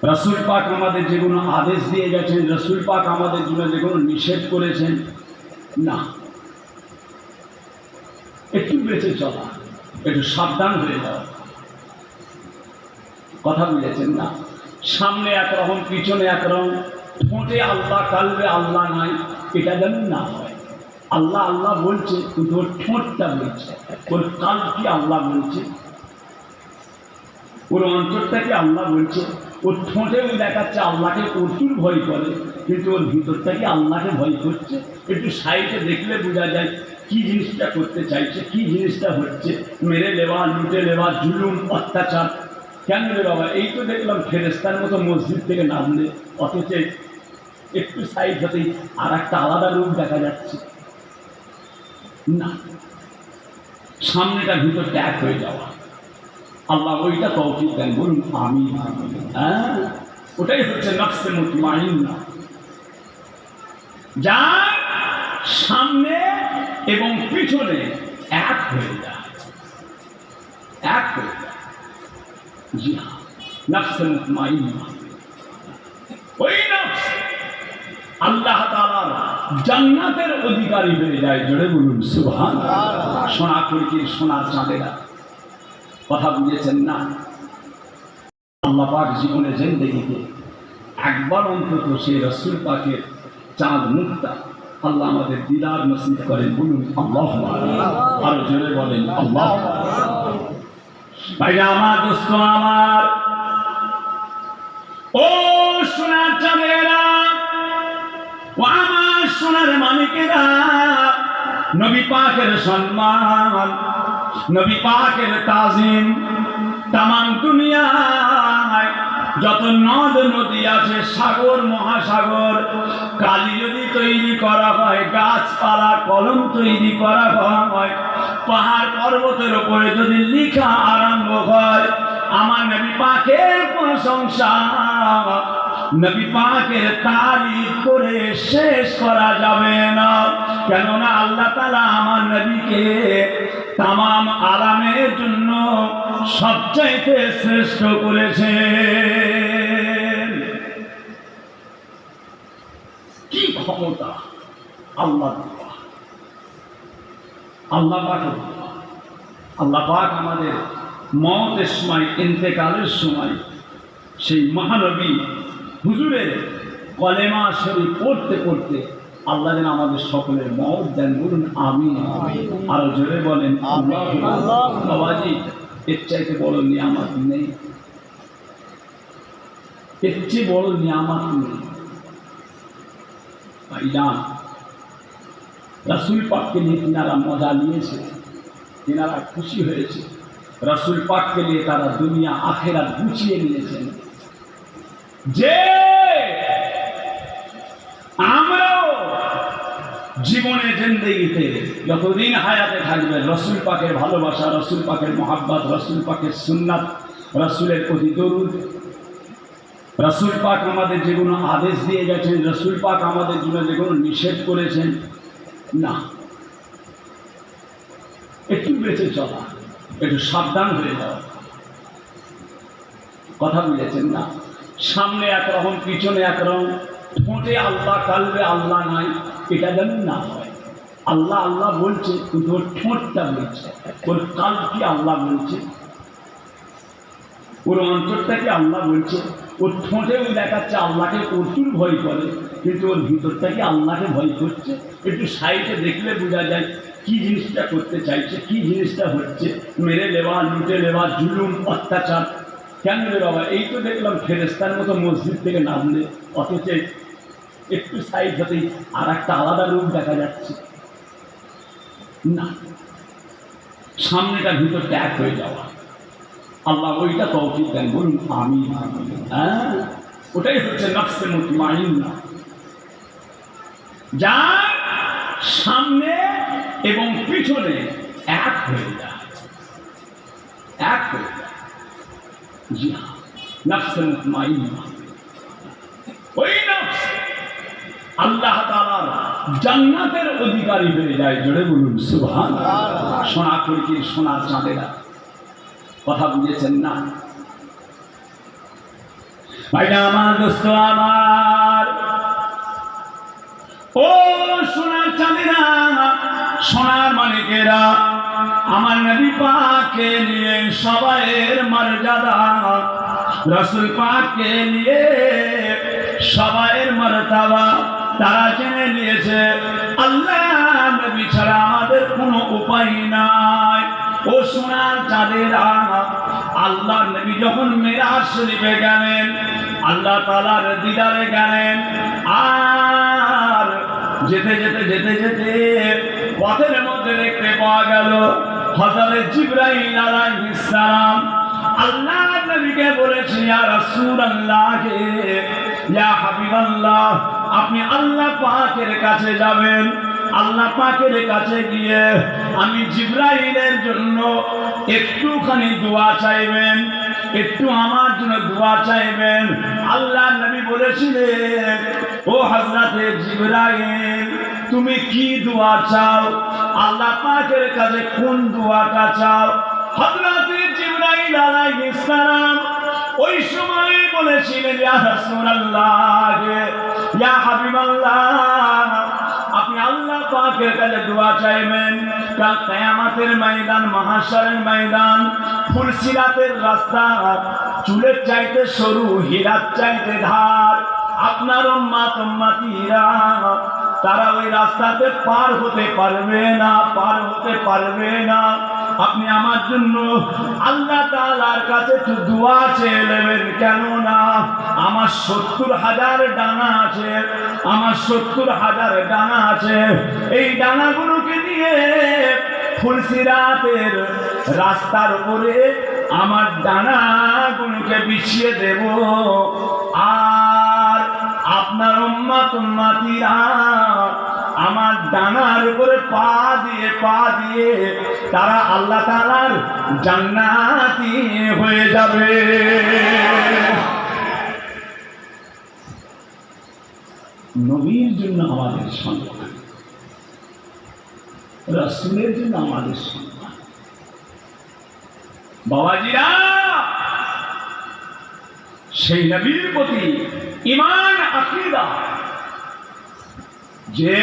রাসূল পাক আমাদের যেগুলো আদেশ দিয়ে গেছেন, রাসূল পাক আমাদের জন্য যেগুলো নিষেধ করেছেন, না, একটু বেঁচে চলা, একটু সাবধান হয়ে যাওয়া। কথা বুঝেছেন না? সামনে একরকম, পিছনে একরকম, ঠোঁটে আল্লাহ, কালবে আল্লাহ নাই, এটা যেন না হয়। আল্লাহ আল্লাহ বলছে, কিন্তু ওর ঠোঁটটা বলছে, ওর কালকে আল্লাহ বলছে, ওর অন্তরটাকে আল্লাহ বলছে, ওর ঠোঁটেও দেখাচ্ছে আল্লাহকে প্রচুর ভয় করে, কিন্তু ওর ভিতরটাকে আল্লাহকে ভয় করছে। একটু সাইডে দেখলে বোঝা যায় কি জিনিসটা করতে চাইছে, কি জিনিসটা হচ্ছে। মেরে নেওয়া, লুটে নেওয়া, জুলুম, অত্যাচার। কেন রে বাবা? এই তো দেখলাম ফেরেস্তার মতো মসজিদ থেকে নামলে, অথচ একটু সাইড হতেই আর একটা আলাদা রূপ দেখা যাচ্ছে। না, সামনেটা ভিতরটা এক হয়ে যাওয়া। আল্লাহ ওইটা তৌফিক দেন, বলুন আমিন। হ্যাঁ, ওটাই হচ্ছে নফসে মুতমাইন্না, যার সামনে এবং পিছনে এক হয়ে যায়, এক হয়ে যায়। জি হ্যাঁ, নফসে মুতমাইন্না, ওই নফস আল্লাহ তাআলার জান্নাতের অধিকারী হয়ে যায়। জোরে বলুন সুবহানাল্লাহ। সোনা কর্কির সোনার চাঁদেরা, কথা বুঝেছেন না? আল্লাহ পাক জীবনে জিন্দেগিতে একবার অন্তত সেই রাসূল পাকের চাঁদ মুক্তা আল্লাহ আমাদের দিদার নসিব করেন। বলুন আল্লাহুম্মা আমিন। আর জোরে বলেন আল্লাহুম্মা আমিন। ভাইরা আমার, দোস্ত আমার, ও সোনার চাঁদেরা, ও আমার সোনার মানিকেরা, নবী পাকের সম্মান, নবী পাকের তাজিম, তামাম দুনিয়ায় যত নদ নদী আছে, সাগর মহাসাগর, কালি যদি তৈরি করা হয়, গাছপালা কলম তৈরি করা হয়, পাহাড় পর্বতের উপরে যদি লেখা আরম্ভ হয়, আমার নবী পাকের প্রশংসা, নবী পাকের তারিফ করে শেষ করা যাবে না। কেননা আল্লাহ তাআলা আমার নবীকে তামাম আলামের জন্য সবচাইতে শ্রেষ্ঠ করেছেন। কি ক্ষমতা আল্লাহ, আল্লাহ পাক, আল্লাহ পাক আমাদের মওতের সময়, ইন্তেকালের সময় সেই মহানবী হুজুরের কলেমা শরীফ পড়তে পড়তে আল্লাহ যেন আমাদের সকলের মওত দেন। বলুন আমিন। আরো জোরে বলেন আল্লাহ। বাবাজি, এর চাইতে বড় নিয়ামত নেই, এর চেয়ে বড় নিয়ামত নেই। ভাইজান, রাসূল পাককে নিয়ে তিনারা মজা নিয়েছে, তিনারা খুশি হয়েছে। রাসূল পাককে নিয়ে তারা দুনিয়া আখেরাত গুছিয়ে নিয়েছেন। যে আমরাও জীবনে জিন্দেগিতে যতদিন হায়াতে থাকবে, রাসূল পাকের ভালোবাসা, রাসূল পাকের মহাব্বত, রাসূল পাকের সুন্নাত, রাসূলের প্রতি দরুদ, রাসূল পাক আমাদের যেগুলো আদেশ দিয়ে গেছেন, রাসূল পাক আমাদের জন্য যেগুলো নিষেধ করেছেন, না, একটু বেঁচে চলা, একটু সাবধান হয়ে যাওয়া। কথা বুঝেছেন না? সামনে একরকম, পিছনে একরকম, ঠোঁটে আল্লাহ, কালবে আল্লাহ নাই, এটা যেন না হয়। আল্লাহ আল্লাহ বলছে, কিন্তু ওর ঠোঁটটা বলছে, ওর কালকে আল্লাহ বলছে, ওর অন্তরটাকে আল্লাহ বলছে, ওর ঠোঁটেও দেখাচ্ছে আল্লাহকে প্রচুর ভয় করে, কিন্তু ওর ভিতরটাকে আল্লাহকে ভয় করছে। একটু সাইডে দেখলে বোঝা যায় কি জিনিসটা করতে চাইছে, কি জিনিসটা হচ্ছে। মেরে নেওয়া, লুটে নেওয়া, জুলুম, অত্যাচার। কেন রে বাবা? এই তো দেখলাম ফেরেস্তার মতো মসজিদ থেকে নামলে, অথচ একটু সাইড হতেই আর একটা আলাদা রূপ দেখা যাচ্ছে। না, সামনেটা ভিতরটা এক হয়ে যাওয়া। আল্লাহ ওইটা তৌফিক দেন, বলুন আমিন। হ্যাঁ, ওটাই হচ্ছে নফসে মুতমাইন্না, যার সামনে এবং পিছনে এক হয়ে যায়, এক হয়ে যায়। জি হ্যাঁ, নফসে মুতমাইন্না, ওই নফস আল্লাহ তাআলার জান্নাতের অধিকারী হয়ে যায়। জোরে বলুন সুবহানাল্লাহ। সোনা কর্কির সোনার চাঁদেরা, কথা বুঝেছেন না? ভাইরা আমার, দোস্ত আমার, ও সোনার চাঁদেরা, সোনার মানিকেরা, আমার নবী পাককে নিয়ে সবাইয়ের মর্যাদা, রাসূল পাককে নিয়ে সবাইয়ের মর্যাদা তারা জেনে নিয়েছে। আল্লাহ নবী ছাড়া আমাদের কোনো উপায় নাই। ও সোনার চাঁদেরা, আল্লাহ নবী যখন মেরাজ শরীফে গেলেন, আল্লাহ তাআলার দিদারে গেলেন, আর যেতে যেতে যেতে যেতে পথের মধ্যে দেখতে পাওয়া গেল হযরত জিবরাইল আলাইহিস সালাম আল্লাহ নবীকে বলেছে, ইয়া রাসূলুল্লাহ, ইয়া হাবিবাল্লাহ, আপনি আল্লাহ পাকের কাছে যাবেন। আল্লাহ পাকের কাছে গিয়ে আমি জিবরাইলের জন্য একটুখানি দোয়া চাইবেন, একটু আমার জন্য দোয়া চাইবেন। আল্লাহ নবী বলেছিলেন, ও হযরতে জিবরাইল, তুমি কি দোয়া চাও? আল্লাহ পাকের কাছে কোন দোয়াটা চাও? হযরতে জিবরাইল আলাইহিস সালাম ওই সময় বলেছিলেন, ইয়া রাসূলুল্লাহ, ইয়া হাবিবাল্লাহ, আপনি আল্লাহ পাকের কাছে দোয়া চাইবেন। কাল কিয়ামতের ময়দান, মাহশরের ময়দান, ফুলসিরাতের রাস্তা চুলের চাইতে সরু, হীরার চাইতে ধার। আপনার উম্মত উম্মতিরা তারা ওই রাস্তাতে পার হতে পারবে না, পার হতে পারবে না। আপনি আমার জন্য আল্লাহ তাআলার কাছে একটু দোয়া চেয়ে নেবেন, কেননা আমার ৭০,০০০ ডানা আছে, আমার ৭০,০০০ ডানা আছে। এই ডানাগুলোকে নিয়ে ফুলসিরাতের রাস্তার উপরে আমার ডানাগুলোকে বিছিয়ে দেব, আর আপনার উম্মত উম্মতিরা আমার ডানার উপরে পা দিয়ে তারা আল্লাহ তাআলার জান্নাতি হয়ে যাবে। নবীর জন্য আমাদের সম্মান, রাসূলের জন্য আমাদের সম্মান। বাবাজিরা, সেই নবীর প্রতি ঈমান আকীদা যে